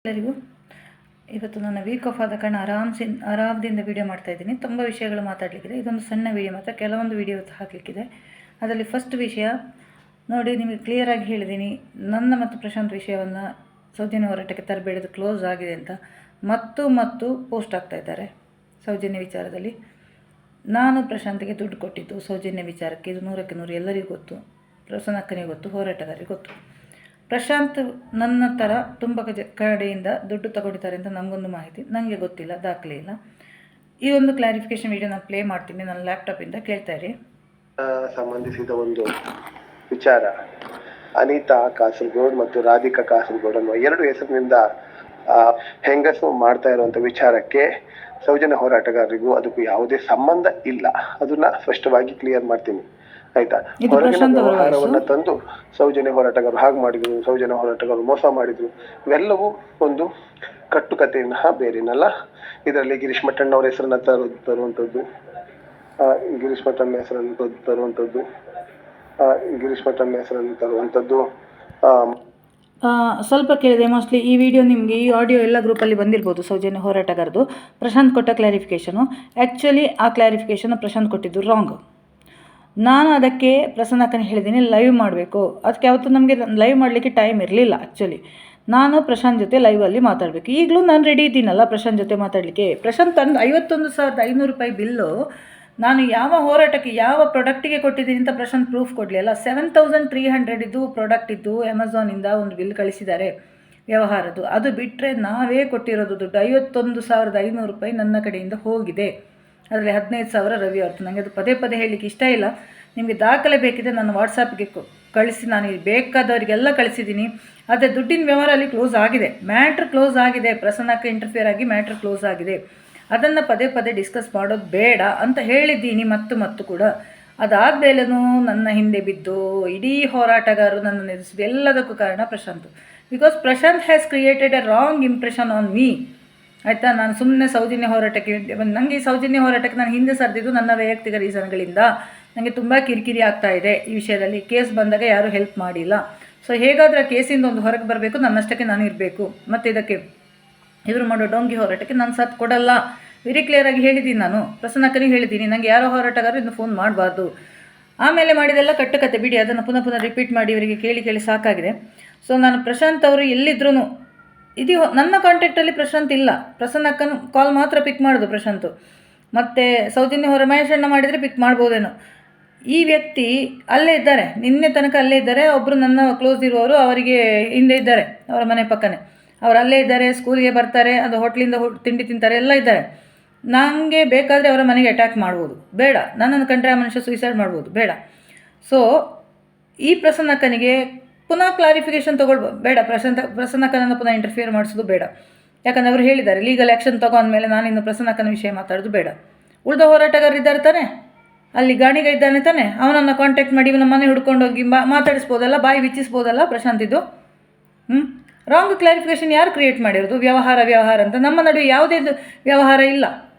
ಎಲ್ಲರಿಗೂ ಇವತ್ತು ನನ್ನ ವೀಕ್ ಆಫ್ ಆದ ಕಾರಣ ಆರಾಮದಿಂದ ವೀಡಿಯೋ ಮಾಡ್ತಾಯಿದ್ದೀನಿ. ತುಂಬ ವಿಷಯಗಳು ಮಾತಾಡಲಿಕ್ಕಿದೆ. ಇದೊಂದು ಸಣ್ಣ ವೀಡಿಯೋ ಮಾತ್ರ, ಕೆಲವೊಂದು ವೀಡಿಯೋ ಹಾಕಲಿಕ್ಕಿದೆ. ಅದರಲ್ಲಿ ಫಸ್ಟ್ ವಿಷಯ ನೋಡಿ, ನಿಮಗೆ ಕ್ಲಿಯರಾಗಿ ಹೇಳಿದ್ದೀನಿ, ನನ್ನ ಮತ್ತು ಪ್ರಶಾಂತ್ ವಿಷಯವನ್ನು ಸೌಜನ್ಯ ಹೋರಾಟಕ್ಕೆ ತರಬೇಡಿದು ಕ್ಲೋಸ್ ಆಗಿದೆ ಅಂತ ಮತ್ತು ಪೋಸ್ಟ್ ಆಗ್ತಾ ಇದ್ದಾರೆ ಸೌಜನ್ಯ ವಿಚಾರದಲ್ಲಿ. ನಾನು ಪ್ರಶಾಂತ್ಗೆ ದುಡ್ಡು ಕೊಟ್ಟಿದ್ದು ಸೌಜನ್ಯ ವಿಚಾರಕ್ಕೆ, ಇದು 100ಕ್ಕೆ 100 ಎಲ್ಲರಿಗೂ ಗೊತ್ತು, ಪ್ರಸನ್ನಕ್ಕನಿಗೆ ಗೊತ್ತು, ಹೋರಾಟಗಾರರಿಗೆ ಗೊತ್ತು. ಪ್ರಶಾಂತ್ ನನ್ನ ಥರ ತುಂಬ ಕಡೆಯಿಂದ ದುಡ್ಡು ತಗೊಂಡಿದ್ದಾರೆ ಅಂತ ನನಗೊಂದು ಮಾಹಿತಿ, ನನಗೆ ಗೊತ್ತಿಲ್ಲ, ದಾಖಲೆ ಇಲ್ಲ. ಈ ಒಂದು ಕ್ಲಾರಿಫಿಕೇಶನ್ ವಿಡಿಯೋ ನಾನು ಪ್ಲೇ ಮಾಡ್ತೀನಿ ನನ್ನ ಲ್ಯಾಪ್ಟಾಪಿಂದ, ಕೇಳ್ತಾ ಇರಿ. ಸಂಬಂಧಿಸಿದ ಒಂದು ವಿಚಾರ, ಅನಿತಾ ಕಾಸರಗೋಡು ಮತ್ತು ರಾಧಿಕಾ ಕಾಸರಗೋಡು ಅನ್ನುವ 2 ಹೆಸರಿನಿಂದ ಹೆಂಗಸು ಮಾಡ್ತಾ ಇರುವಂಥ ವಿಚಾರಕ್ಕೆ ಸೌಜನ್ಯ ಹೋರಾಟಗಾರರಿಗೂ ಅದಕ್ಕೂ ಯಾವುದೇ ಸಂಬಂಧ ಇಲ್ಲ. ಅದನ್ನ ಸ್ಪಷ್ಟವಾಗಿ ಕ್ಲಿಯರ್ ಮಾಡ್ತೀನಿ, ಆಯ್ತಾ? ಹೊರಗಿನ ವ್ಯವಹಾರವನ್ನ ತಂದು ಸೌಜನ್ಯ ಹೋರಾಟಗಾರರು ಹಾಗೆ ಮಾಡಿದ್ರು, ಸೌಜನ್ಯ ಹೋರಾಟಗಾರರು ಮೋಸ ಮಾಡಿದ್ರು, ಇವೆಲ್ಲವೂ ಒಂದು ಕಟ್ಟುಕತೆಯನ್ನ ಬೇರೇನಲ್ಲ. ಇದರಲ್ಲಿ ಗಿರೀಶ್ ಮಟ್ಟಣ್ಣ ಅವರ ಹೆಸರನ್ನ ತರುವಂಥದ್ದು, ಸ್ವಲ್ಪ ಕೇಳಿದೆ. ಮೋಸ್ಟ್ಲಿ ಈ ವಿಡಿಯೋ ನಿಮಗೆ, ಈ ಆಡಿಯೋ ಎಲ್ಲ ಗ್ರೂಪಲ್ಲಿ ಬಂದಿರ್ಬೋದು. ಸೌಜನ್ಯ ಹೋರಾಟಗಾರದು ಪ್ರಶಾಂತ್ ಕೊಟ್ಟ ಕ್ಲಾರಿಫಿಕೇಷನು, ಆ್ಯಕ್ಚುಲಿ ಆ ಕ್ಲಾರಿಫಿಕೇಷನ್ ಪ್ರಶಾಂತ್ ಕೊಟ್ಟಿದ್ದು ರಾಂಗ್. ನಾನು ಅದಕ್ಕೆ ಪ್ರಸನ್ನಕ್ಕನಿಗೆ ಹೇಳಿದ್ದೀನಿ ಲೈವ್ ಮಾಡಬೇಕು. ಅದಕ್ಕೆ ಯಾವತ್ತೂ ನಮಗೆ ಲೈವ್ ಮಾಡಲಿಕ್ಕೆ ಟೈಮ್ ಇರಲಿಲ್ಲ. ಆ್ಯಕ್ಚುಲಿ ನಾನು ಪ್ರಶಾಂತ್ ಜೊತೆ ಲೈವಲ್ಲಿ ಮಾತಾಡಬೇಕು. ಈಗಲೂ ನಾನು ರೆಡಿ ಇದ್ದೀನಲ್ಲ ಪ್ರಶಾಂತ್ ಜೊತೆ ಮಾತಾಡಲಿಕ್ಕೆ. ಪ್ರಶಾಂತ್ 51,500 ರೂಪಾಯಿ ಬಿಲ್ಲು ನಾನು ಯಾವ ಹೋರಾಟಕ್ಕೆ, ಯಾವ ಪ್ರಾಡಕ್ಟಿಗೆ ಕೊಟ್ಟಿದ್ದೀನಿ ಅಂತ ಪ್ರಶಾಂತ್ ಪ್ರೂಫ್ ಕೊಡಲಿಲ್ಲ. 7,300 ಇದು ಪ್ರಾಡಕ್ಟ್ ಇದ್ದು ಅಮೆಝಾನಿಂದ ಒಂದು ಬಿಲ್ ಕಳಿಸಿದ್ದಾರೆ ವ್ಯವಹಾರದ್ದು. ಅದು ಬಿಟ್ಟರೆ ನಾವೇ ಕೊಟ್ಟಿರೋದು ದುಡ್ಡು 51,500 ರೂಪಾಯಿ ನನ್ನ ಕಡೆಯಿಂದ ಹೋಗಿದೆ. ಅದರಲ್ಲಿ 15,000 ರವಿ ಅವ್ರದ್ದು. ನನಗೆ ಅದು ಪದೇ ಹೇಳಲಿಕ್ಕೆ ಇಷ್ಟ ಇಲ್ಲ. ನಿಮಗೆ ದಾಖಲೆ ಬೇಕಿದೆ ನನ್ನ ವಾಟ್ಸಾಪ್ಗೆ ಕಳಿಸಿ, ನಾನು ಬೇಕಾದವರಿಗೆಲ್ಲ ಕಳಿಸಿದ್ದೀನಿ. ಆದರೆ ದುಡ್ಡಿನ ವ್ಯವಹಾರ ಅಲ್ಲಿ ಕ್ಲೋಸ್ ಆಗಿದೆ, ಮ್ಯಾಟ್ರ್ ಕ್ಲೋಸ್ ಆಗಿದೆ. ಪ್ರಸನ್ನಕ್ಕೆ ಇಂಟರ್ಫಿಯರ್ ಆಗಿ ಮ್ಯಾಟ್ರ್ ಕ್ಲೋಸ್ ಆಗಿದೆ. ಅದನ್ನು ಪದೇ ಡಿಸ್ಕಸ್ ಮಾಡೋದು ಬೇಡ ಅಂತ ಹೇಳಿದ್ದೀನಿ. ಮತ್ತು ಕೂಡ ಅದಾದಮೇಲೂ ನನ್ನ ಹಿಂದೆ ಬಿದ್ದು ಇಡೀ ಹೋರಾಟಗಾರರು ನನ್ನ ನಿಲ್ಲಿಸಿದ್ದು ಎಲ್ಲದಕ್ಕೂ ಕಾರಣ Prashant. Because Prashant has created a wrong impression on me, ಆಯಿತಾ? ನಾನು ಸುಮ್ಮನೆ ಸೌಜನ್ಯ ಹೋರಾಟಕ್ಕೆ, ನನಗೆ ಈ ಸೌಜನ್ಯ ಹೋರಾಟಕ್ಕೆ ನಾನು ಹಿಂದೆ ಸರಿದಿದ್ದು ನನ್ನ ವೈಯಕ್ತಿಕ ರೀಸನ್ಗಳಿಂದ. ನನಗೆ ತುಂಬ ಕಿರಿಕಿರಿ ಆಗ್ತಾ ಇದೆ ಈ ವಿಷಯದಲ್ಲಿ. ಕೇಸ್ ಬಂದಾಗ ಯಾರೂ ಹೆಲ್ಪ್ ಮಾಡಿಲ್ಲ. ಸೊ ಹೇಗಾದರೂ ಆ ಕೇಸಿಂದ ಒಂದು ಹೊರಗೆ ಬರಬೇಕು, ನನ್ನಷ್ಟಕ್ಕೆ ನಾನು ಇರಬೇಕು. ಮತ್ತು ಇದಕ್ಕೆ ಇವರು ಮಾಡೋ ಡೋಂಗಿ ಹೋರಾಟಕ್ಕೆ ನಾನು ಸಾಥ್ ಕೊಡಲ್ಲ. ವೆರಿ ಕ್ಲಿಯರಾಗಿ ಹೇಳಿದ್ದೀನಿ. ನಾನು ಪ್ರಸನ್ನಕ್ಕನಿಗೆ ಹೇಳಿದ್ದೀನಿ, ನನಗೆ ಯಾರೋ ಹೋರಾಟಗಾರರು ಇನ್ನು ಫೋನ್ ಮಾಡಬಾರ್ದು. ಆಮೇಲೆ ಮಾಡಿದೆಲ್ಲ ಕಟ್ಟುಕತೆ ಬಿಡಿ, ಅದನ್ನು ಪುನಃ ರಿಪೀಟ್ ಮಾಡಿ ಇವರಿಗೆ ಕೇಳಿ ಸಾಕಾಗಿದೆ. ಸೊ ನಾನು ಪ್ರಶಾಂತ್ ಅವರು ಎಲ್ಲಿದ್ರೂ, ಇದು ನನ್ನ ಕಾಂಟ್ಯಾಕ್ಟಲ್ಲಿ ಪ್ರಶಾಂತ್ ಇಲ್ಲ. ಪ್ರಸನ್ನಕ್ಕನ ಕಾಲ್ ಮಾತ್ರ ಪಿಕ್ ಮಾಡೋದು ಪ್ರಶಾಂತ್. ಮತ್ತು ಸೌಜನ್ಯ ಮಹೇಶಣ್ಣ ಮಾಡಿದರೆ ಪಿಕ್ ಮಾಡ್ಬೋದೇನೋ. ಈ ವ್ಯಕ್ತಿ ಅಲ್ಲೇ ಇದ್ದಾರೆ, ನಿನ್ನೆ ತನಕ ಅಲ್ಲೇ ಇದ್ದಾರೆ. ಒಬ್ಬರು ನನ್ನ ಕ್ಲೋಸ್ ಇರುವವರು ಅವರಿಗೆ ಹಿಂದೆ ಇದ್ದಾರೆ, ಅವರ ಮನೆ ಪಕ್ಕನೇ ಅವ್ರು ಅಲ್ಲೇ ಇದ್ದಾರೆ. ಸ್ಕೂಲಿಗೆ ಬರ್ತಾರೆ, ಅದು ಹೋಟ್ಲಿಂದ ತಿಂಡಿ ತಿಂತಾರೆ, ಎಲ್ಲ ಇದ್ದಾರೆ. ನನಗೆ ಬೇಕಾದರೆ ಅವರ ಮನೆಗೆ ಅಟ್ಯಾಕ್ ಮಾಡ್ಬೋದು, ಬೇಡ. ನನ್ನನ್ನು ಕಂಡ್ರೆ ಆ ಮನುಷ್ಯ ಸೂಸೈಡ್ ಮಾಡ್ಬೋದು, ಬೇಡ. ಸೊ ಈ ಪ್ರಸನ್ನಕ್ಕನಿಗೆ ಪುನಃ ಕ್ಲಾರಿಫಿಕೇಷನ್ ತೊಗೊಳ್ಬೋದು, ಬೇಡ. ಪ್ರಸನ್ನಕ್ಕನನ್ನು ಪುನಃ ಇಂಟರ್ಫಿಯರ್ ಮಾಡಿಸೋದು ಬೇಡ. ಯಾಕಂದರೆ ಅವರು ಹೇಳಿದ್ದಾರೆ ಲೀಗಲ್ ಆ್ಯಕ್ಷನ್ ತೊಗೊಂಡ್ಮೇಲೆ ನಾನಿನ್ನು ಪ್ರಸನ್ನಕ್ಕನ ವಿಷಯ ಮಾತಾಡೋದು ಬೇಡ. ಉಳಿದ ಹೋರಾಟಗಾರರಿದ್ದಾರೆ ತಾನೆ, ಅಲ್ಲಿ ಗಾಣಿಗ ಇದ್ದಾನೆ ತಾನೆ, ಅವನನ್ನು ಕಾಂಟ್ಯಾಕ್ಟ್ ಮಾಡಿ ಇವನ ಮನೆ ಹುಡ್ಕೊಂಡೋಗಿ ಮಾತಾಡಿಸ್ಬೋದಲ್ಲ, ಬಾಯಿ ಬಿಚ್ಚಿಸ್ಬೋದಲ್ಲ ಪ್ರಶಾಂತಿದ್ದು. ರಾಂಗ್ ಕ್ಲಾರಿಫಿಕೇಷನ್ ಯಾರು ಕ್ರಿಯೇಟ್ ಮಾಡಿರೋದು? ವ್ಯವಹಾರ ಅಂತ. ನಮ್ಮ ನಡುವೆ ಯಾವುದೇ ವ್ಯವಹಾರ ಇಲ್ಲ.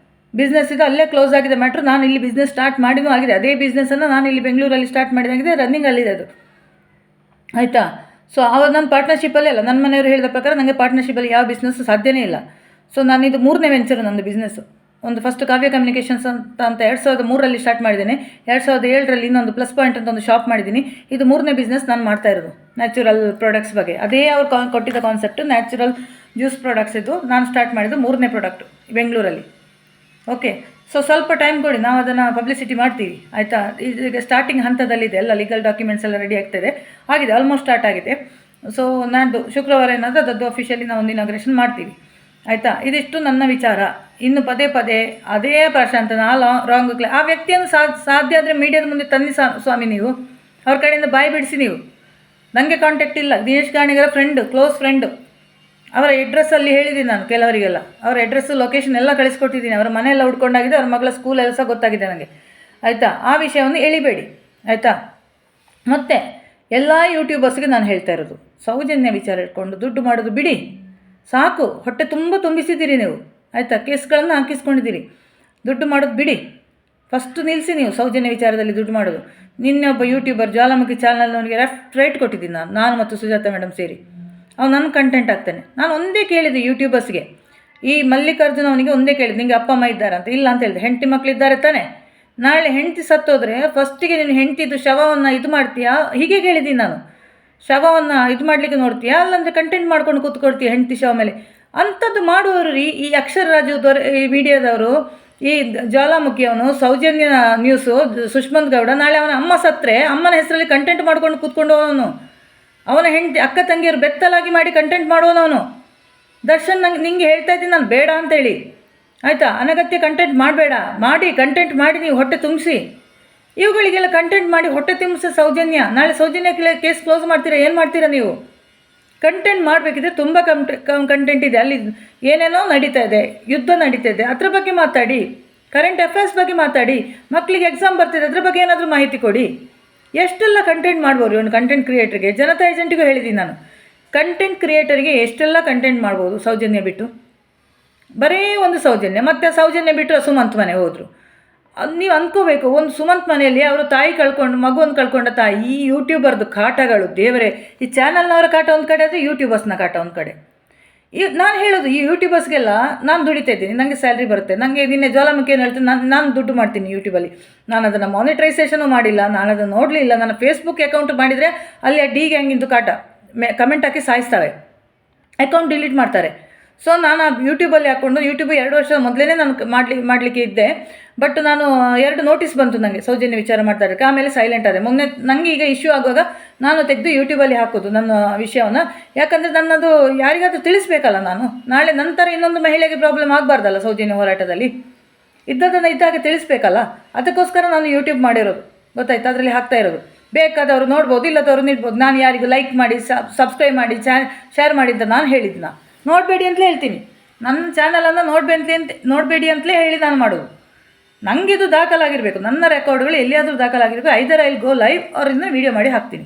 ಬಿಸ್ನೆಸ್ ಇದು ಅಲ್ಲೇ ಕ್ಲೋಸ್ ಆಗಿದೆ ಮ್ಯಾಟ್ರ್. ನಾನು ಇಲ್ಲಿ ಬಿಸ್ನೆಸ್ ಸ್ಟಾರ್ಟ್ ಮಾಡಿನೂ ಆಗಿದೆ. ಅದೇ ಬಿಸ್ನೆಸ್ಸನ್ನು ನಾನು ಇಲ್ಲಿ ಬೆಂಗಳೂರಲ್ಲಿ ಸ್ಟಾರ್ಟ್ ಮಾಡಿದಾಗಿದೆ, ರನ್ನಿಂಗಲ್ಲಿದೆ ಅದು, ಆಯಿತಾ? ಸೊ ಆವಾಗ ನಾನು ಪಾರ್ಟ್ನರ್ಶಿಪ್ಪಲ್ಲೇ ಅಲ್ಲ. ನನ್ನ ಮನೆಯವರು ಹೇಳಿದ ಪ್ರಕಾರ ನನಗೆ ಪಾರ್ಟ್ನರ್ಶಿಪ್ಪಲ್ಲಿ ಯಾವ ಬಿಸ್ನೆಸ್ಸು ಸಾಧ್ಯನೇ ಇಲ್ಲ. ಸೊ ನಾನಿದು 3ನೇ ವೆಂಚರು ನಂದು ಬಿಸ್ನೆಸ್ಸು. ಒಂದು ಫಸ್ಟ್ ಕಾವ್ಯ ಕಮ್ಯುನಿಕೇಷನ್ಸ್ ಅಂತ 2003ರಲ್ಲಿ ಸ್ಟಾರ್ಟ್ ಮಾಡಿದ್ದೇನೆ. 2007ರಲ್ಲಿ ಇನ್ನೊಂದು ಪ್ಲಸ್ ಪಾಯಿಂಟ್ ಅಂತ ಒಂದು ಶಾಪ್ ಮಾಡಿದ್ದೀನಿ. ಇದು 3ನೇ ಬಿಸ್ನೆಸ್ ನಾನು ಮಾಡ್ತಾ ಇರೋದು, ನ್ಯಾಚುರಲ್ ಪ್ರಾಡಕ್ಟ್ಸ್ ಬಗ್ಗೆ. ಅದೇ ಅವ್ರು ಕೊಟ್ಟಿದ್ದ ಕಾನ್ಸೆಪ್ಟು ನ್ಯಾಚುರಲ್ ಜ್ಯೂಸ್ ಪ್ರಾಡಕ್ಟ್ಸ್ ಇದು. ನಾನು ಸ್ಟಾರ್ಟ್ ಮಾಡಿದ್ದು 3ನೇ ಪ್ರಾಡಕ್ಟು ಬೆಂಗಳೂರಲ್ಲಿ. ಓಕೆ, ಸೊ ಸ್ವಲ್ಪ ಟೈಮ್ ಕೊಡಿ, ನಾವು ಅದನ್ನು ಪಬ್ಲಿಸಿಟಿ ಮಾಡ್ತೀವಿ, ಆಯಿತಾ? ಈಗ ಸ್ಟಾರ್ಟಿಂಗ್ ಹಂತದಲ್ಲಿದೆ, ಎಲ್ಲ ಲೀಗಲ್ ಡಾಕ್ಯುಮೆಂಟ್ಸ್ ಎಲ್ಲ ರೆಡಿ ಆಗ್ತಾಯಿದೆ, ಆಗಿದೆ, ಆಲ್ಮೋಸ್ಟ್ ಸ್ಟಾರ್ಟ್ ಆಗಿದೆ. ಸೊ ನಾಡ್ದು ಶುಕ್ರವಾರ ಏನಾದರೂ ಅದದ್ದು ಅಫಿಷಿಯಲಿ ನಾವು ಒಂದು ಇನಾಗ್ರೇಷನ್ ಮಾಡ್ತೀವಿ, ಆಯಿತಾ? ಇದಿಷ್ಟು ನನ್ನ ವಿಚಾರ. ಇನ್ನು ಪದೇ ಅದೇ ಪ್ರಶಾಂತನ ರಾಂಗ್ ಆ ವ್ಯಕ್ತಿಯನ್ನು ಸಾಧ್ಯ ಆದರೆ ಮೀಡಿಯಾದ ಮುಂದೆ ತನ್ನಿ ಸ್ವಾಮಿ. ನೀವು ಅವ್ರ ಕಡೆಯಿಂದ ಬಾಯಿ ಬಿಡಿಸಿ. ನೀವು ನನಗೆ ಕಾಂಟ್ಯಾಕ್ಟ್ ಇಲ್ಲ. ದಿನೇಶ್ ಗಾಣಿಗರ ಫ್ರೆಂಡು, ಕ್ಲೋಸ್ ಫ್ರೆಂಡು. ಅವರ ಅಡ್ರೆಸ್ಸಲ್ಲಿ ಹೇಳಿದ್ದೀನಿ ನಾನು ಕೆಲವರಿಗೆಲ್ಲ. ಅವರ ಅಡ್ರೆಸ್ಸು ಲೊಕೇಶನ್ ಎಲ್ಲ ಕಳಿಸ್ಕೊಟ್ಟಿದ್ದೀನಿ. ಅವರ ಮನೆಯೆಲ್ಲ ಹುಡ್ಕೊಂಡಾಗಿದೆ, ಅವ್ರ ಮಗಳ ಸ್ಕೂಲ್ ಎಲ್ಲ ಸಹ ಗೊತ್ತಾಗಿದೆ ನನಗೆ, ಆಯಿತಾ? ಆ ವಿಷಯವನ್ನು ಎಳಿಬೇಡಿ, ಆಯಿತಾ? ಮತ್ತು ಎಲ್ಲ ಯೂಟ್ಯೂಬರ್ಸ್ಗೆ ನಾನು ಹೇಳ್ತಾ ಇರೋದು, ಸೌಜನ್ಯ ವಿಚಾರ ಇಟ್ಕೊಂಡು ದುಡ್ಡು ಮಾಡೋದು ಬಿಡಿ, ಸಾಕು. ಹೊಟ್ಟೆ ತುಂಬ ತುಂಬಿಸಿದ್ದೀರಿ ನೀವು, ಆಯಿತಾ? ಕೇಸ್ಗಳನ್ನು ಹಾಕಿಸ್ಕೊಂಡಿದ್ದೀರಿ. ದುಡ್ಡು ಮಾಡೋದು ಬಿಡಿ, ಫಸ್ಟು ನಿಲ್ಲಿಸಿ ನೀವು ಸೌಜನ್ಯ ವಿಚಾರದಲ್ಲಿ ದುಡ್ಡು ಮಾಡೋದು. ನಿನ್ನೆ ಒಬ್ಬ ಯೂಟ್ಯೂಬರ್ ಜ್ವಾಲಾಮುಖಿ ಚಾನಲ್ನವನಿಗೆ ರೈಟ್ ಕೊಟ್ಟಿದ್ದೀನಿ ನಾನು ಮತ್ತು ಸುಜಾತ ಮೇಡಮ್ ಸೇರಿ. ಅವ್ನು ನನ್ನ ಕಂಟೆಂಟ್ ಆಗ್ತಾನೆ. ನಾನು ಒಂದೇ ಕೇಳಿದೆ ಯೂಟ್ಯೂಬರ್ಸ್ಗೆ, ಈ ಮಲ್ಲಿಕಾರ್ಜುನ ಅವನಿಗೆ ಒಂದೇ ಕೇಳಿದೆ, ನಿಂಗೆ ಅಪ್ಪ ಅಮ್ಮ ಇದ್ದಾರೆ ಅಂತ. ಇಲ್ಲ ಅಂತ ಹೇಳಿದೆ. ಹೆಂಡತಿ ಮಕ್ಕಳಿದ್ದಾರೆ ತಾನೆ, ನಾಳೆ ಹೆಂಡತಿ ಸತ್ತೋದ್ರೆ ಫಸ್ಟಿಗೆ ನೀನು ಹೆಂಡತಿದ್ದು ಶವವನ್ನು ಇದು ಮಾಡ್ತೀಯಾ ಹೀಗೆ ಕೇಳಿದ್ದೀನಿ ನಾನು. ಶವವನ್ನು ಇದು ಮಾಡಲಿಕ್ಕೆ ನೋಡ್ತೀಯಾ, ಅಲ್ಲಂದರೆ ಕಂಟೆಂಟ್ ಮಾಡ್ಕೊಂಡು ಕೂತ್ಕೊಳ್ತೀಯ ಹೆಂಡತಿ ಶವ ಮೇಲೆ. ಅಂಥದ್ದು ಮಾಡುವವರು ರೀ ಈ ಅಕ್ಷರರಾಜು ಈ ಮೀಡಿಯಾದವರು, ಈ ಜ್ವಾಲಾಮುಖಿಯವನು, ಸೌಜನ್ಯ ನ್ಯೂಸು, ಸುಷ್ಮಂತ್ ಗೌಡ. ನಾಳೆ ಅವನ ಅಮ್ಮ ಸತ್ತರೆ ಅಮ್ಮನ ಹೆಸರಲ್ಲಿ ಕಂಟೆಂಟ್ ಮಾಡ್ಕೊಂಡು ಕೂತ್ಕೊಂಡು ಅವನು, ಅವನ ಹೆಂಡತಿ ಅಕ್ಕ ತಂಗಿಯರು ಬೆತ್ತಲಾಗಿ ಮಾಡಿ ಕಂಟೆಂಟ್ ಮಾಡುವನವನು. ದರ್ಶನ್ ನಿಂಗೆ ಹೇಳ್ತಾ ಇದ್ದೀನಿ ನಾನು, ಬೇಡ ಅಂತೇಳಿ ಆಯಿತಾ. ಅನಗತ್ಯ ಕಂಟೆಂಟ್ ಮಾಡಬೇಡ, ಮಾಡಿ ಕಂಟೆಂಟ್ ಮಾಡಿ ನೀವು ಹೊಟ್ಟೆ ತುಂಬಿಸಿ. ಇವುಗಳಿಗೆಲ್ಲ ಕಂಟೆಂಟ್ ಮಾಡಿ ಹೊಟ್ಟೆ ತುಂಬಿಸಿ ಸೌಜನ್ಯ. ನಾಳೆ ಸೌಜನ್ಯ ಕೇಸ್ ಕ್ಲೋಸ್ ಮಾಡ್ತೀರಾ, ಏನು ಮಾಡ್ತೀರಾ ನೀವು? ಕಂಟೆಂಟ್ ಮಾಡಬೇಕಿದ್ರೆ ತುಂಬ ಕಂಟೆಂಟ್ ಇದೆ. ಅಲ್ಲಿ ಏನೇನೋ ನಡೀತಾ ಇದೆ, ಯುದ್ಧ ನಡೀತಾ ಇದೆ, ಅದ್ರ ಬಗ್ಗೆ ಮಾತಾಡಿ. ಕರೆಂಟ್ ಅಫೇರ್ಸ್ ಬಗ್ಗೆ ಮಾತಾಡಿ. ಮಕ್ಕಳಿಗೆ ಎಕ್ಸಾಮ್ ಬರ್ತಿದೆ, ಅದ್ರ ಬಗ್ಗೆ ಏನಾದರೂ ಮಾಹಿತಿ ಕೊಡಿ. ಎಷ್ಟೆಲ್ಲ ಕಂಟೆಂಟ್ ಮಾಡ್ಬೋದು ಒಂದು ಕಂಟೆಂಟ್ ಕ್ರಿಯೇಟರ್ಗೆ. ಜನತಾ ಏಜೆಂಟಿಗೂ ಹೇಳಿದ್ದೀನಿ ನಾನು, ಕಂಟೆಂಟ್ ಕ್ರಿಯೇಟರ್ಗೆ ಎಷ್ಟೆಲ್ಲ ಕಂಟೆಂಟ್ ಮಾಡ್ಬೋದು. ಸೌಜನ್ಯ ಬಿಟ್ಟು ಬರೀ ಒಂದು ಸೌಜನ್ಯ, ಮತ್ತು ಸೌಜನ್ಯ ಬಿಟ್ಟು ಸುಮಂತ್ ಮನೆ ಹೋದರು. ಅದು ನೀವು ಅಂದ್ಕೋಬೇಕು, ಒಂದು ಸುಮಂತ್ ಮನೆಯಲ್ಲಿ ಅವರು ತಾಯಿ ಕಳ್ಕೊಂಡು ಮಗುವನ್ನು ಕಳ್ಕೊಂಡ ತಾಯಿ. ಈ ಯೂಟ್ಯೂಬರ್ದು ಕಾಟಗಳು ದೇವರೇ. ಈ ಚಾನಲ್ನವರ ಕಾಟ ಒಂದು ಕಡೆ ಆದರೆ ಯೂಟ್ಯೂಬರ್ಸ್ನ ಕಾಟ ಒಂದು ಕಡೆ. ನಾನು ಹೇಳೋದು ಈ ಯೂಟ್ಯೂಬರ್ಸ್ಗೆಲ್ಲ ನಾನು ದುಡಿತಾ ಇದ್ದೀನಿ, ನನಗೆ ಸ್ಯಾಲ್ರಿ ಬರುತ್ತೆ. ನನಗೆ ನಿನ್ನೆ ಜ್ವಾಲಾಮುಖಿ ಏನು ಹೇಳ್ತೀನಿ, ನಾನು ದುಡ್ಡು ಮಾಡ್ತೀನಿ ಯೂಟ್ಯೂಬಲ್ಲಿ. ನಾನು ಅದನ್ನು ಮಾನಿಟೈಸೇಷನು ಮಾಡಿಲ್ಲ, ನಾನು ಅದನ್ನು ನೋಡಲಿಲ್ಲ. ನನ್ನ ಫೇಸ್ಬುಕ್ ಅಕೌಂಟ್ ಮಾಡಿದರೆ ಅಲ್ಲಿ ಆ ಡಿ ಗ್ಯಾಂಗಿಂದು ಕಾಟ ಕಮೆಂಟ್ ಹಾಕಿ ಸಾಯಿಸ್ತವೆ, ಅಕೌಂಟ್ ಡಿಲೀಟ್ ಮಾಡ್ತಾರೆ. ಸೊ ನಾನು ಆ ಯೂಟ್ಯೂಬಲ್ಲಿ ಹಾಕ್ಕೊಂಡು, ಯೂಟ್ಯೂಬ್ 2 ವರ್ಷ ಮೊದಲೇ ನಾನು ಮಾಡಲಿಕ್ಕೆ ಇದ್ದೆ. ಬಟ್ ನಾನು 2 ನೋಟಿಸ್ ಬಂತು ನನಗೆ ಸೌಜನ್ಯ ವಿಚಾರ ಮಾಡ್ತಾ ಇರೋಕ್ಕೆ. ಆಮೇಲೆ ಸೈಲೆಂಟ್ ಆದೆ. ಮೊನ್ನೆ ನನಗೆ ಈಗ ಇಶ್ಯೂ ಆಗುವಾಗ ನಾನು ತೆಗೆದು ಯೂಟ್ಯೂಬಲ್ಲಿ ಹಾಕೋದು ನನ್ನ ವಿಷಯವನ್ನು. ಯಾಕಂದರೆ ನನ್ನದು ಯಾರಿಗಾದರೂ ತಿಳಿಸ್ಬೇಕಲ್ಲ ನಾನು. ನಾಳೆ ನಂತರ ಇನ್ನೊಂದು ಮಹಿಳೆಗೆ ಪ್ರಾಬ್ಲಮ್ ಆಗಬಾರ್ದಲ್ಲ ಸೌಜನ್ಯ ಹೋರಾಟದಲ್ಲಿ. ಇದ್ದದನ್ನು ಇದ್ದಾಗೆ ತಿಳಿಸ್ಬೇಕಲ್ಲ, ಅದಕ್ಕೋಸ್ಕರ ನಾನು ಯೂಟ್ಯೂಬ್ ಮಾಡಿರೋದು, ಗೊತ್ತಾಯ್ತು. ಅದರಲ್ಲಿ ಹಾಕ್ತಾ ಇರೋದು. ಬೇಕಾದವರು ನೋಡ್ಬೋದು, ಇಲ್ಲದವರು ನಿಲ್ಬೋದು. ನಾನು ಯಾರಿಗೂ ಲೈಕ್ ಮಾಡಿ, ಸಬ್ಸ್ಕ್ರೈಬ್ ಮಾಡಿ, ಶೇರ್ ಮಾಡಿ ಅಂತ ನಾನು ಹೇಳಿದ್ನ. ನೋಡಬೇಡಿ ಅಂತಲೇ ಹೇಳ್ತೀನಿ. ನನ್ನ ಚಾನಲನ್ನು ನೋಡಬೇಡಿ ಅಂತಲೇ ಹೇಳಿ ನಾನು ಮಾಡೋದು. ನನಗಿದು ದಾಖಲಾಗಿರಬೇಕು, ನನ್ನ ರೆಕಾರ್ಡ್ಗಳು ಎಲ್ಲಿಯಾದರೂ ದಾಖಲಾಗಿರಬೇಕು. ಐದರ್ ಐಲ್ ಗೋ ಲೈವ್ ಅವರಿಂದ ವೀಡಿಯೋ ಮಾಡಿ ಹಾಕ್ತೀನಿ.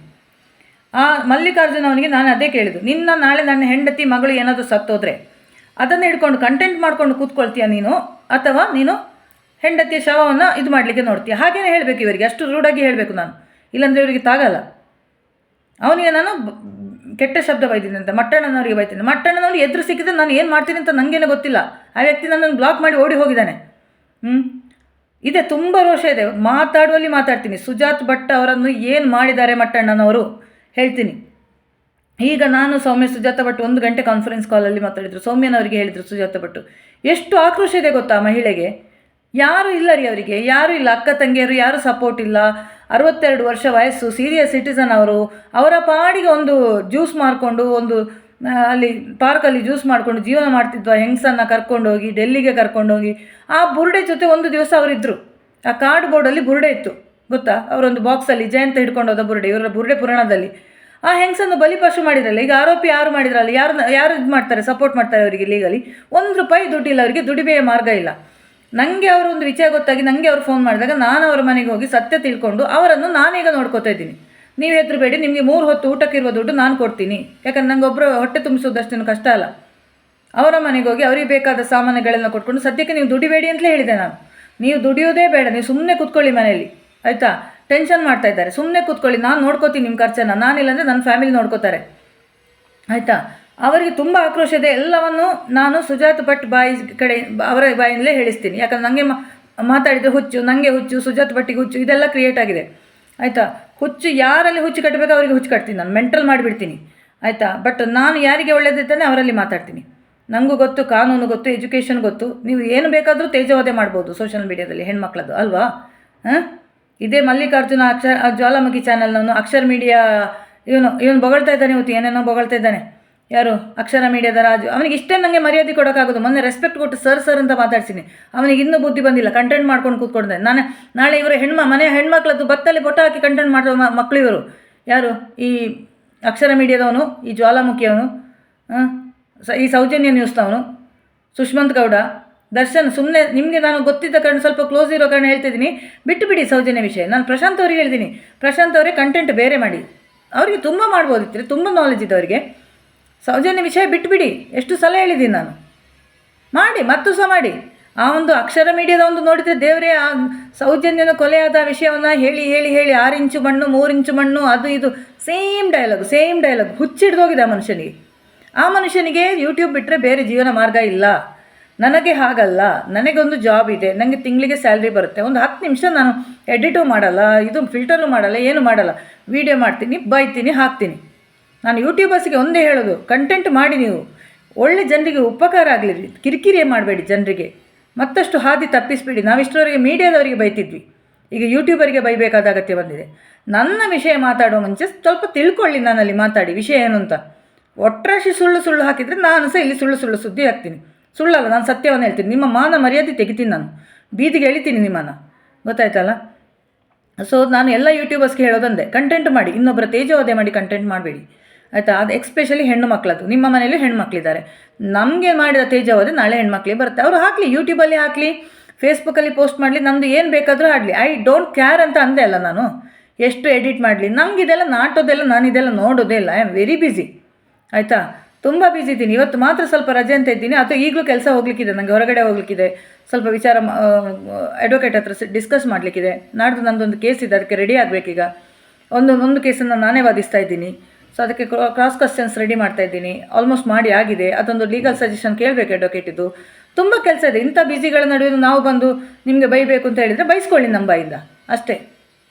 ಆ ಮಲ್ಲಿಕಾರ್ಜುನ ಅವನಿಗೆ ನಾನು ಅದೇ ಕೇಳಿದ್ದು, ನಾಳೆ ನನ್ನ ಹೆಂಡತಿ ಮಗಳು ಏನಾದರೂ ಸತ್ತೋದ್ರೆ ಅದನ್ನು ಹಿಡ್ಕೊಂಡು ಕಂಟೆಂಟ್ ಮಾಡ್ಕೊಂಡು ಕೂತ್ಕೊಳ್ತೀಯ ನೀನು, ಅಥವಾ ನೀನು ಹೆಂಡತಿಯ ಶವವನ್ನು ಇದು ಮಾಡಲಿಕ್ಕೆ ನೋಡ್ತೀಯ? ಹಾಗೇನೇ ಹೇಳಬೇಕು ಇವರಿಗೆ, ಅಷ್ಟು ರೂಢಾಗಿ ಹೇಳಬೇಕು ನಾನು, ಇಲ್ಲಾಂದರೆ ಇವರಿಗೆ ತಾಗಲ್ಲ. ಅವನಿಗೆ ನಾನು ಕೆಟ್ಟ ಶಬ್ದ ಬೈತೀನಿ ಅಂತ ಮಟ್ಟಣ್ಣನವರಿಗೆ ಬೈತೀನಿ. ಮಟ್ಟಣ್ಣನವ್ರು ಎದುರು ಸಿಕ್ಕಿದ್ರೆ ನಾನು ಏನು ಮಾಡ್ತೀನಿ ಅಂತ ನನಗೇನೋ ಗೊತ್ತಿಲ್ಲ. ಆ ವ್ಯಕ್ತಿ ನನ್ನನ್ನು ಬ್ಲಾಕ್ ಮಾಡಿ ಓಡಿ ಹೋಗಿದ್ದಾನೆ. ಇದೆ, ತುಂಬ ರೋಷ ಇದೆ. ಮಾತಾಡುವಲ್ಲಿ ಮಾತಾಡ್ತೀನಿ. ಸುಜಾತ್ ಭಟ್ ಅವರನ್ನು ಏನು ಮಾಡಿದ್ದಾರೆ ಮಟ್ಟಣ್ಣನವರು ಹೇಳ್ತೀನಿ. ಈಗ ನಾನು ಸುಜಾತ ಭಟ್ 1 ಗಂಟೆ ಕಾನ್ಫರೆನ್ಸ್ ಕಾಲಲ್ಲಿ ಮಾತಾಡಿದರು. ಸೌಮ್ಯನವರಿಗೆ ಹೇಳಿದರು ಸುಜಾತ ಭಟ್. ಎಷ್ಟು ಆಕ್ರೋಶ ಇದೆ ಗೊತ್ತಾ ಮಹಿಳೆಗೆ. ಯಾರೂ ಇಲ್ಲ ರೀ ಅವರಿಗೆ, ಯಾರೂ ಇಲ್ಲ. ಅಕ್ಕ ತಂಗಿಯರು ಯಾರೂ ಸಪೋರ್ಟ್ ಇಲ್ಲ. 62 ವರ್ಷ ವಯಸ್ಸು, ಸೀರಿಯಸ್ ಸಿಟಿಸನ್ ಅವರು. ಅವರ ಪಾಡಿಗೆ ಒಂದು ಜ್ಯೂಸ್ ಮಾಡಿಕೊಂಡು, ಒಂದು ಅಲ್ಲಿ ಪಾರ್ಕಲ್ಲಿ ಜ್ಯೂಸ್ ಮಾಡಿಕೊಂಡು ಜೀವನ ಮಾಡ್ತಿದ್ವ ಹೆಂಗಸನ್ನು ಕರ್ಕೊಂಡೋಗಿ ಡೆಲ್ಲಿಗೆ ಕರ್ಕೊಂಡೋಗಿ ಆ ಬುರುಡೆ ಜೊತೆ ಒಂದು ದಿವಸ ಅವರಿದ್ದರು. ಆ ಕಾರ್ಡ್ ಬೋರ್ಡಲ್ಲಿ ಬುರುಡೆ ಇತ್ತು ಗೊತ್ತಾ, ಅವರೊಂದು ಬಾಕ್ಸಲ್ಲಿ ಜಯಂತ ಹಿಡ್ಕೊಂಡು ಹೋದ ಬುರುಡೆ, ಇವರ ಬುರುಡೆ ಪುರಾಣದಲ್ಲಿ. ಆ ಹೆಂಗಸನ್ನು ಬಲಿಪಶು ಮಾಡಿದ್ರಲ್ಲ. ಈಗ ಆರೋಪಿ ಯಾರು ಮಾಡಿದ್ರಲ್ಲ, ಯಾರು ಇದು ಮಾಡ್ತಾರೆ, ಸಪೋರ್ಟ್ ಮಾಡ್ತಾರೆ ಅವರಿಗೆ ಲೀಗಲಿ? ₹1 ದುಡ್ಡಿಲ್ಲ ಅವರಿಗೆ, ದುಡಿಮೆಯ ಮಾರ್ಗ ಇಲ್ಲ. ನನಗೆ ಅವರೊಂದು ವಿಷಯ ಗೊತ್ತಾಗಿ ನನಗೆ ಅವರು ಫೋನ್ ಮಾಡಿದಾಗ ನಾನು ಅವರ ಮನೆಗೆ ಹೋಗಿ ಸತ್ಯ ತಿಳ್ಕೊಂಡು ಅವರನ್ನು ನಾನೀಗ ನೋಡ್ಕೋತಾ ಇದ್ದೀನಿ. ನೀವು ಹೆದರಬೇಡಿ, ನಿಮಗೆ 3 ಹೊತ್ತು ಊಟಕ್ಕಿರುವ ದುಡ್ಡು ನಾನು ಕೊಡ್ತೀನಿ. ಯಾಕಂದ್ರೆ ನನಗೆ ಒಬ್ಬರು ಹೊಟ್ಟೆ ತುಂಬಿಸೋದಷ್ಟೇನು ಕಷ್ಟ ಅಲ್ಲ. ಅವರ ಮನೆಗೆ ಹೋಗಿ ಅವರಿಗೆ ಬೇಕಾದ ಸಾಮಾನುಗಳೆಲ್ಲ ಕೊಟ್ಕೊಂಡು, ಸದ್ಯಕ್ಕೆ ನೀವು ದುಡಿಬೇಡಿ ಅಂತಲೇ ಹೇಳಿದೆ ನಾನು. ನೀವು ದುಡಿಯೋದೇ ಬೇಡ, ನೀವು ಸುಮ್ಮನೆ ಕೂತ್ಕೊಳ್ಳಿ ಮನೆಯಲ್ಲಿ, ಆಯಿತಾ? ಟೆನ್ಷನ್ ಮಾಡ್ತಾ ಇದ್ದಾರೆ, ಸುಮ್ಮನೆ ಕೂತ್ಕೊಳ್ಳಿ, ನಾನು ನೋಡ್ಕೋತೀನಿ ನಿಮ್ಮ ಖರ್ಚನ್ನು. ನಾನಿಲ್ಲಾಂದರೆ ನನ್ನ ಫ್ಯಾಮಿಲಿ ನೋಡ್ಕೋತಾರೆ, ಆಯಿತಾ? ಅವರಿಗೆ ತುಂಬ ಆಕ್ರೋಶ ಇದೆ. ಎಲ್ಲವನ್ನು ನಾನು ಸುಜಾತ್ ಭಟ್ ಬಾಯಿ ಕಡೆ, ಅವರ ಬಾಯಿಂದಲೇ ಹೇಳಿಸ್ತೀನಿ. ಯಾಕಂದ್ರೆ ನನಗೆ ಮಾತಾಡಿದರೆ ಹುಚ್ಚು, ನನಗೆ ಹುಚ್ಚು, ಸುಜಾತ್ ಭಟ್ಟಿಗೆ ಹುಚ್ಚು, ಇದೆಲ್ಲ ಕ್ರಿಯೇಟ್ ಆಗಿದೆ, ಆಯಿತಾ? ಹುಚ್ಚು ಯಾರಲ್ಲಿ ಹುಚ್ಚು ಕಟ್ಟಬೇಕು ಅವರಿಗೆ ಹುಚ್ಚು ಕಟ್ತೀನಿ ನಾನು, ಮೆಂಟಲ್ ಮಾಡಿಬಿಡ್ತೀನಿ, ಆಯಿತಾ? ಬಟ್ ನಾನು ಯಾರಿಗೆ ಒಳ್ಳೆದಿದ್ದಾನೆ ಅವರಲ್ಲಿ ಮಾತಾಡ್ತೀನಿ. ನನಗೂ ಗೊತ್ತು, ಕಾನೂನು ಗೊತ್ತು, ಎಜುಕೇಷನ್ ಗೊತ್ತು. ನೀವು ಏನು ಬೇಕಾದರೂ ತೇಜೋವಧೆ ಮಾಡ್ಬೋದು ಸೋಷಿಯಲ್ ಮೀಡಿಯಾದಲ್ಲಿ ಹೆಣ್ಮಕ್ಳದ್ದು, ಅಲ್ವಾ? ಇದೇ ಮಲ್ಲಿಕಾರ್ಜುನ ಜ್ವಾಲಾಮುಖಿ ಚಾನಲ್ನವನು ಅಕ್ಷರ ಮೀಡಿಯಾ ಇವನು ಬೊಗಳ್ತಾ ಇದ್ದಾನೆ, ಇವತ್ತು ಏನೇನೋ ಬೊಗಳ್ತಾ ಇದ್ದಾನೆ. ಯಾರು? ಅಕ್ಷರ ಮೀಡಿಯಾದ ರಾಜು. ಅವನಿಗೆ ಇಷ್ಟೇ ನನಗೆ ಮರ್ಯಾದೆ ಕೊಡೋಕ್ಕಾಗೋದು. ಮೊನ್ನೆ ರೆಸ್ಪೆಕ್ಟ್ ಕೊಟ್ಟು ಸರ್ ಅಂತ ಮಾತಾಡ್ತೀನಿ. ಅವನಿಗೆ ಇನ್ನೂ ಬುದ್ಧಿ ಬಂದಿಲ್ಲ, ಕಂಟೆಂಟ್ ಮಾಡ್ಕೊಂಡು ಕೂತ್ಕೊಂಡಿದ್ದಾನೆ. ನಾಳೆ ಇವರು ಮನೆ ಹೆಣ್ಮಕ್ಳದ್ದು ಬತ್ತಲ್ಲಿ ಬೊಟ್ಟ ಹಾಕಿ ಕಂಟೆಂಟ್ ಮಾಡೋ ಮಕ್ಕಳು ಇವರು. ಯಾರು? ಈ ಅಕ್ಷರ ಮೀಡಿಯಾದವನು, ಈ ಜ್ವಾಲಾಮುಖಿಯವನು, ಈ ಸೌಜನ್ಯ ನ್ಯೂಸ್ನವನು, ಸುಷ್ಮಂತ್ ಗೌಡ, ದರ್ಶನ್. ಸುಮ್ಮನೆ ನಿಮಗೆ ನಾನು ಗೊತ್ತಿದ್ದ ಕಾರಣ, ಸ್ವಲ್ಪ ಕ್ಲೋಸ್ ಇರೋ ಕಾರಣ ಹೇಳ್ತಿದ್ದೀನಿ. ಬಿಟ್ಟು ಬಿಡಿ ಸೌಜನ್ಯ ವಿಷಯ. ನಾನು ಪ್ರಶಾಂತ್ ಅವ್ರಿಗೆ ಹೇಳ್ತೀನಿ, ಪ್ರಶಾಂತ್ ಅವರೇ ಕಂಟೆಂಟ್ ಬೇರೆ ಮಾಡಿ. ಅವರಿಗೆ ತುಂಬ ಮಾಡ್ಬೋದಿತ್ತು, ತುಂಬ ನಾಲೆಜ್ ಇದೆ ಅವರಿಗೆ. ಸೌಜನ್ಯ ವಿಷಯ ಬಿಟ್ಟುಬಿಡಿ. ಎಷ್ಟು ಸಲ ಹೇಳಿದ್ದೀನಿ ನಾನು, ಮಾಡಿ, ಮತ್ತು ಸಹ ಮಾಡಿ. ಆ ಒಂದು ಅಕ್ಷರ ಮೀಡಿಯಾದ ಒಂದು ನೋಡಿದರೆ ದೇವರೇ, ಆ ಸೌಜನ್ಯನ ಕೊಲೆಯಾದ ವಿಷಯವನ್ನು ಹೇಳಿ ಹೇಳಿ ಹೇಳಿ 6 ಇಂಚು ಮಣ್ಣು 3 ಇಂಚು ಮಣ್ಣು ಅದು ಇದು ಸೇಮ್ ಡೈಲಾಗ್ ಹುಚ್ಚಿಡ್ದೋಗಿದೆ ಆ ಮನುಷ್ಯನಿಗೆ. ಆ ಮನುಷ್ಯನಿಗೆ ಯೂಟ್ಯೂಬ್ ಬಿಟ್ಟರೆ ಬೇರೆ ಜೀವನ ಮಾರ್ಗ ಇಲ್ಲ. ನನಗೆ ಹಾಗಲ್ಲ, ನನಗೊಂದು ಜಾಬ್ ಇದೆ, ನನಗೆ ತಿಂಗಳಿಗೆ ಸ್ಯಾಲ್ರಿ ಬರುತ್ತೆ. ಒಂದು 10 ನಿಮಿಷ ನಾನು ಎಡಿಟು ಮಾಡಲ್ಲ, ಇದು ಫಿಲ್ಟರು ಮಾಡಲ್ಲ, ಏನು ಮಾಡಲ್ಲ, ವೀಡಿಯೋ ಮಾಡ್ತೀನಿ, ಬೈತೀನಿ, ಹಾಕ್ತೀನಿ. ನಾನು ಯೂಟ್ಯೂಬರ್ಸಿಗೆ ಒಂದೇ ಹೇಳೋದು, ಕಂಟೆಂಟ್ ಮಾಡಿ ನೀವು ಒಳ್ಳೆ ಜನರಿಗೆ ಉಪಕಾರ ಆಗಲಿ, ಕಿರಿಕಿರಿ ಮಾಡಬೇಡಿ ಜನರಿಗೆ, ಮತ್ತಷ್ಟು ಹಾದಿ ತಪ್ಪಿಸ್ಬೇಡಿ. ನಾವು ಇಷ್ಟರವರೆಗೆ ಮೀಡಿಯಾದವರಿಗೆ ಬೈತಿದ್ವಿ, ಈಗ ಯೂಟ್ಯೂಬರಿಗೆ ಬೈಬೇಕಾದ ಅಗತ್ಯ ಬಂದಿದೆ. ನನ್ನ ವಿಷಯ ಮಾತಾಡೋ ಮುಂಚೆ ಸ್ವಲ್ಪ ತಿಳ್ಕೊಳ್ಳಿ, ನನ್ನಲ್ಲಿ ಮಾತಾಡಿ ವಿಷಯ ಏನು ಅಂತ. ಒಟ್ರಾಶಿ ಸುಳ್ಳು ಹಾಕಿದರೆ ನಾನು ಸಹ ಇಲ್ಲಿ ಸುಳ್ಳು ಸುದ್ದಿ ಹಾಕ್ತೀನಿ. ಸುಳ್ಳಲ್ಲ, ನಾನು ಸತ್ಯವನ್ನು ಹೇಳ್ತೀನಿ. ನಿಮ್ಮ ಮಾನ ಮರ್ಯಾದೆ ತೆಗಿತೀನಿ, ನಾನು ಬೀದಿಗೆ ಎಳಿತೀನಿ ನಿಮ್ಮನ್ನು, ಗೊತ್ತಾಯ್ತಲ್ಲ. ಸೊ ನಾನು ಎಲ್ಲ ಯೂಟ್ಯೂಬರ್ಸ್ಗೆ ಹೇಳೋದಂದೆ, ಕಂಟೆಂಟ್ ಮಾಡಿ, ಇನ್ನೊಬ್ಬರ ತೇಜೋವಧೆ ಮಾಡಿ ಕಂಟೆಂಟ್ ಮಾಡಬೇಡಿ, ಆಯಿತಾ. ಅದು ಎಕ್ಸ್ಪೆಷಲಿ ಹೆಣ್ಣು ಮಕ್ಕಳದ್ದು. ನಿಮ್ಮ ಮನೆಯಲ್ಲೂ ಹೆಣ್ಮಕ್ಳಿದ್ದಾರೆ, ನಮಗೆ ಮಾಡಿದ ತೇಜೋವಧೆ ನಾಳೆ ಹೆಣ್ಮಕ್ಳಿಗೆ ಬರುತ್ತೆ. ಅವರು ಹಾಕಲಿ, ಯೂಟ್ಯೂಬಲ್ಲಿ ಹಾಕಲಿ, ಫೇಸ್ಬುಕ್ಕಲ್ಲಿ ಪೋಸ್ಟ್ ಮಾಡಲಿ, ನಮ್ಮದು ಏನು ಬೇಕಾದರೂ ಆಡಲಿ, ಐ ಡೋಂಟ್ ಕೇರ್ ಅಂತ ಅಂದೆ ಅಲ್ಲ ನಾನು. ಎಷ್ಟು ಎಡಿಟ್ ಮಾಡಲಿ, ನಮಗಿದೆಲ್ಲ ನಾಟೋದೆಲ್ಲ, ನಾನು ಇದೆಲ್ಲ ನೋಡೋದೇ ಇಲ್ಲ. ಐ ಆಮ್ ವೆರಿ ಬ್ಯುಸಿ, ಆಯಿತಾ. ತುಂಬ ಬ್ಯುಸಿ ಇದ್ದೀನಿ. ಇವತ್ತು ಮಾತ್ರ ಸ್ವಲ್ಪ ರಜೆ ಅಂತ ಇದ್ದೀನಿ, ಅಥವಾ ಈಗಲೂ ಕೆಲಸ ಹೋಗ್ಲಿಕ್ಕಿದೆ, ನನಗೆ ಹೊರಗಡೆ ಹೋಗ್ಲಿಕ್ಕಿದೆ, ಸ್ವಲ್ಪ ವಿಚಾರ ಅಡ್ವೊಕೇಟ್ ಹತ್ರ ಡಿಸ್ಕಸ್ ಮಾಡಲಿಕ್ಕಿದೆ. ನಾಡ್ದು ನನ್ನದೊಂದು ಕೇಸ್ ಇದೆ, ಅದಕ್ಕೆ ರೆಡಿ ಆಗಬೇಕೀಗ. ಒಂದು ಕೇಸನ್ನು ನಾನೇ ವಾದಿಸ್ತಾ ಇದ್ದೀನಿ. ಸೊ ಅದಕ್ಕೆ ಕ್ರಾಸ್ ಕ್ವಶನ್ಸ್ ರೆಡಿ ಮಾಡ್ತಾ ಇದ್ದೀನಿ, ಆಲ್ಮೋಸ್ಟ್ ಮಾಡಿ ಆಗಿದೆ. ಅದೊಂದು ಲೀಗಲ್ ಸಜೆಷನ್ ಕೇಳಬೇಕು ಅಡ್ವೊಕೇಟಿದ್ದು. ತುಂಬ ಕೆಲಸ ಇದೆ. ಇಂಥ ಬ್ಯುಸಿಗಳ ನಡುವೆ ನಾವು ಬಂದು ನಿಮಗೆ ಬೈಬೇಕು ಅಂತ ಹೇಳಿದರೆ ಬೈಸ್ಕೊಳ್ಳಿ ನಮ್ಮ ಬಾಯಿಂದ, ಅಷ್ಟೇ.